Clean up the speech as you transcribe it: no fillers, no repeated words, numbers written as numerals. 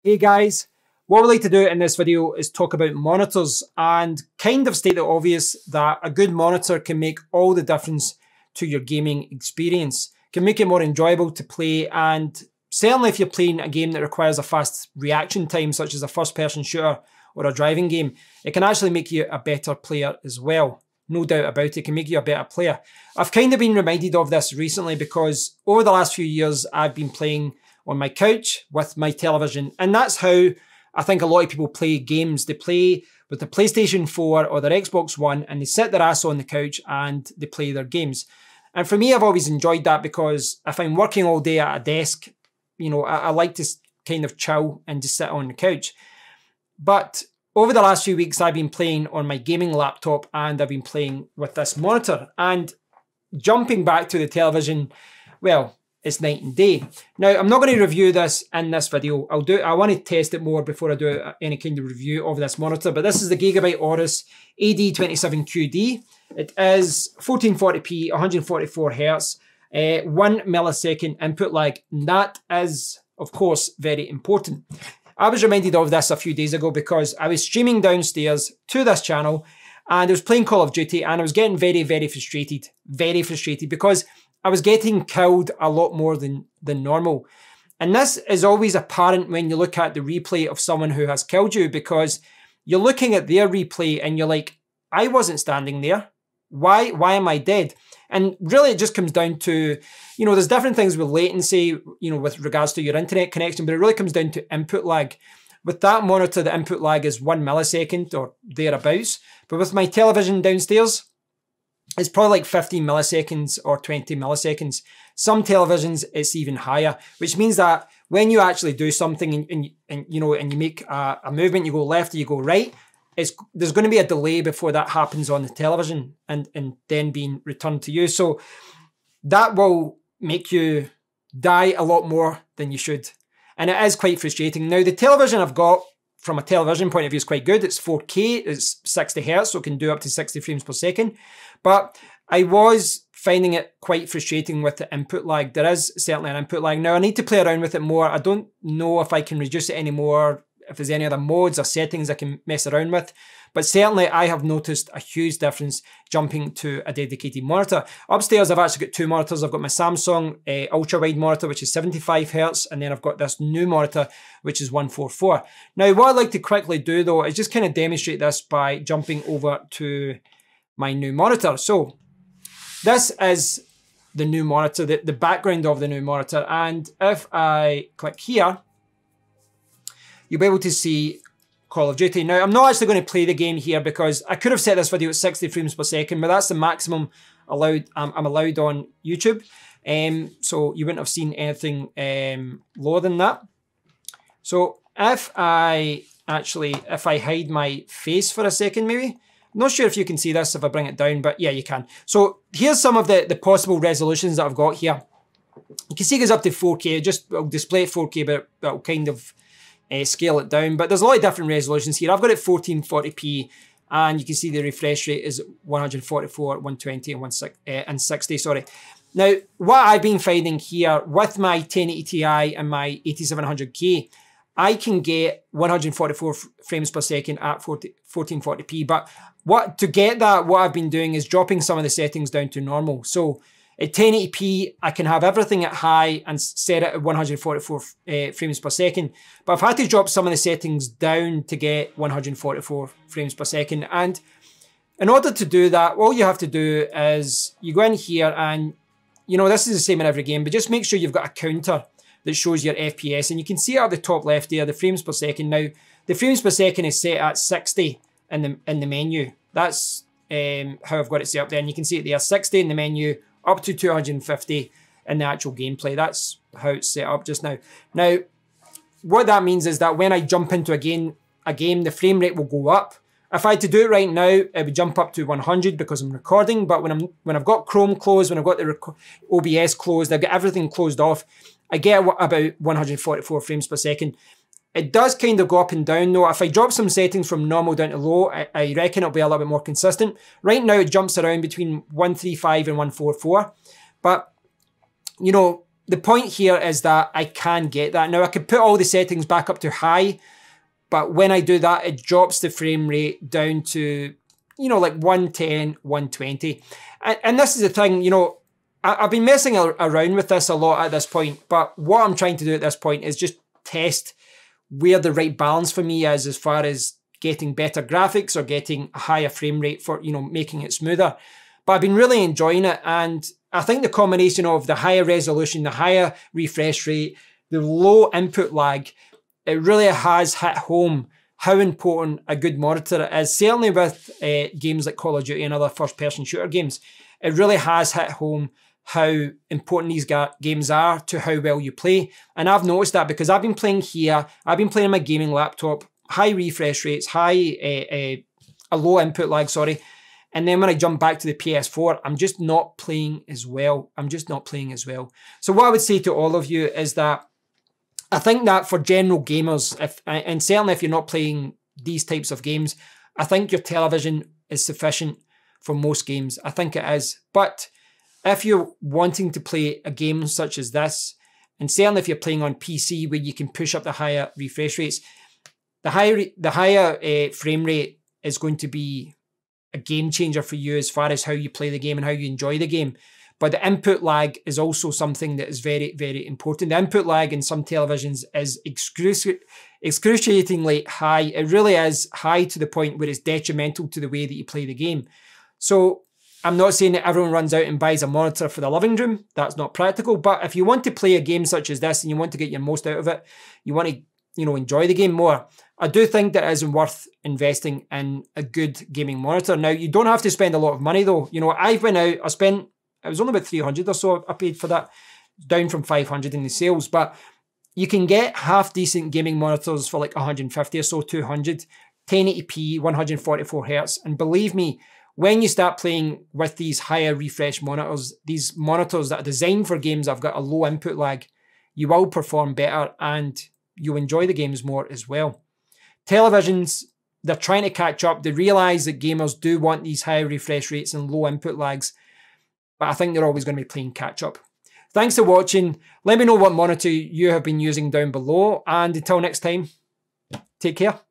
Hey guys, what we'd like to do in this video is talk about monitors and kind of state the obvious that a good monitor can make all the difference to your gaming experience, can make it more enjoyable to play, and certainly if you're playing a game that requires a fast reaction time such as a first-person shooter or a driving game, it can actually make you a better player as well. No doubt about it, it can make you a better player. I've kind of been reminded of this recently because over the last few years I've been playing on my couch with my television. And that's how I think a lot of people play games. They play with the PlayStation 4 or their Xbox One and they sit their ass on the couch and they play their games. And for me, I've always enjoyed that because if I'm working all day at a desk, you know, I like to kind of chill and just sit on the couch. But over the last few weeks, I've been playing on my gaming laptop and I've been playing with this monitor. And jumping back to the television, well, it's night and day. Now, I'm not going to review this in this video. I want to test it more before I do any kind of review of this monitor, but this is the Gigabyte Aorus AD27QD. It is 1440p, 144 Hz, 1 millisecond input lag. And that is, of course, very important. I was reminded of this a few days ago because I was streaming downstairs to this channel and I was playing Call of Duty and I was getting very, very frustrated because I was getting killed a lot more than normal. And this is always apparent when you look at the replay of someone who has killed you because you're looking at their replay and you're like, I wasn't standing there. Why am I dead? And really it just comes down to, you know, there's different things with latency, you know, with regards to your internet connection, but it really comes down to input lag. With that monitor, the input lag is 1 millisecond or thereabouts. But with my television downstairs, it's probably like 15 milliseconds or 20 milliseconds. Some televisions, it's even higher, which means that when you actually do something and you make a movement, you go left or you go right, there's going to be a delay before that happens on the television and then being returned to you. So that will make you die a lot more than you should. And it is quite frustrating. Now, the television I've got from a television point of view is quite good. It's 4K, it's 60 Hz, so it can do up to 60 frames per second. But I was finding it quite frustrating with the input lag. There is certainly an input lag. Now, I need to play around with it more. I don't know if I can reduce it anymore, if there's any other modes or settings I can mess around with. But certainly I have noticed a huge difference jumping to a dedicated monitor. Upstairs, I've actually got two monitors. I've got my Samsung ultra-wide monitor, which is 75 Hz, and then I've got this new monitor, which is 144. Now, what I'd like to quickly do, though, is just kind of demonstrate this by jumping over to my new monitor. So this is the new monitor, the background of the new monitor. And if I click here, you'll be able to see Call of Duty. Now, I'm not actually going to play the game here because I could have set this video at 60 frames per second, but that's the maximum I'm allowed on YouTube. So you wouldn't have seen anything lower than that. So if I hide my face for a second, maybe. I'm not sure if you can see this if I bring it down, but yeah, you can. So here's some of the possible resolutions that I've got here. You can see it goes up to 4K. I'll display it 4K, but that'll kind of scale it down. But there's a lot of different resolutions here. I've got it 1440p, and you can see the refresh rate is 144, 120, and 60. Sorry. Now, what I've been finding here with my 1080 Ti and my 8700K, I can get 144 frames per second at 1440p. But to get that, what I've been doing is dropping some of the settings down to normal. So at 1080p, I can have everything at high and set it at 144 frames per second. But I've had to drop some of the settings down to get 144 frames per second. And in order to do that, all you have to do is you go in here and, you know, this is the same in every game, but just make sure you've got a counter that shows your FPS. And you can see at the top left there, the frames per second. Now, the frames per second is set at 60 in the menu. That's how I've got it set up there. And you can see it there, 60 in the menu, up to 250 in the actual gameplay. That's how it's set up just now. Now, what that means is that when I jump into a game, the frame rate will go up. If I had to do it right now, it would jump up to 100 because I'm recording. But when I've got Chrome closed, when I've got the OBS closed, I've got everything closed off, I get about 144 frames per second. It does kind of go up and down though. If I drop some settings from normal down to low, I reckon it'll be a little bit more consistent. Right now it jumps around between 135 and 144. But, you know, the point here is that I can get that. Now I could put all the settings back up to high, but when I do that, it drops the frame rate down to, you know, like 110, 120. And this is the thing, you know, I've been messing around with this a lot at this point, but what I'm trying to do at this point is just test where the right balance for me is as far as getting better graphics or getting a higher frame rate for, you know, making it smoother. But I've been really enjoying it, and I think the combination of the higher resolution, the higher refresh rate, the low input lag, it really has hit home how important a good monitor is. Certainly with games like Call of Duty and other first-person shooter games, it really has hit home how important these games are to how well you play. And I've noticed that because I've been playing here, I've been playing on my gaming laptop, high refresh rates, a low input lag, sorry. And then when I jump back to the PS4, I'm just not playing as well. So what I would say to all of you is that I think that for general gamers, and certainly if you're not playing these types of games, I think your television is sufficient for most games. I think it is. But if you're wanting to play a game such as this, and certainly if you're playing on PC where you can push up the higher refresh rates, the higher frame rate is going to be a game changer for you as far as how you play the game and how you enjoy the game. But the input lag is also something that is very, very important. The input lag in some televisions is excruciatingly high. It really is high to the point where it's detrimental to the way that you play the game. So I'm not saying that everyone runs out and buys a monitor for the living room. That's not practical. But if you want to play a game such as this and you want to get your most out of it, you want to, you know, enjoy the game more, I do think that it is worth investing in a good gaming monitor. Now, you don't have to spend a lot of money though. You know, I've been out, it was only about 300 or so I paid for that, down from 500 in the sales. But you can get half decent gaming monitors for like 150 or so, 200, 1080p, 144 Hertz. And believe me, when you start playing with these higher refresh monitors, these monitors that are designed for games that have got a low input lag, you will perform better and you'll enjoy the games more as well. Televisions, they're trying to catch up. They realise that gamers do want these high refresh rates and low input lags, but I think they're always going to be playing catch up. Thanks for watching. Let me know what monitor you have been using down below, and until next time, take care.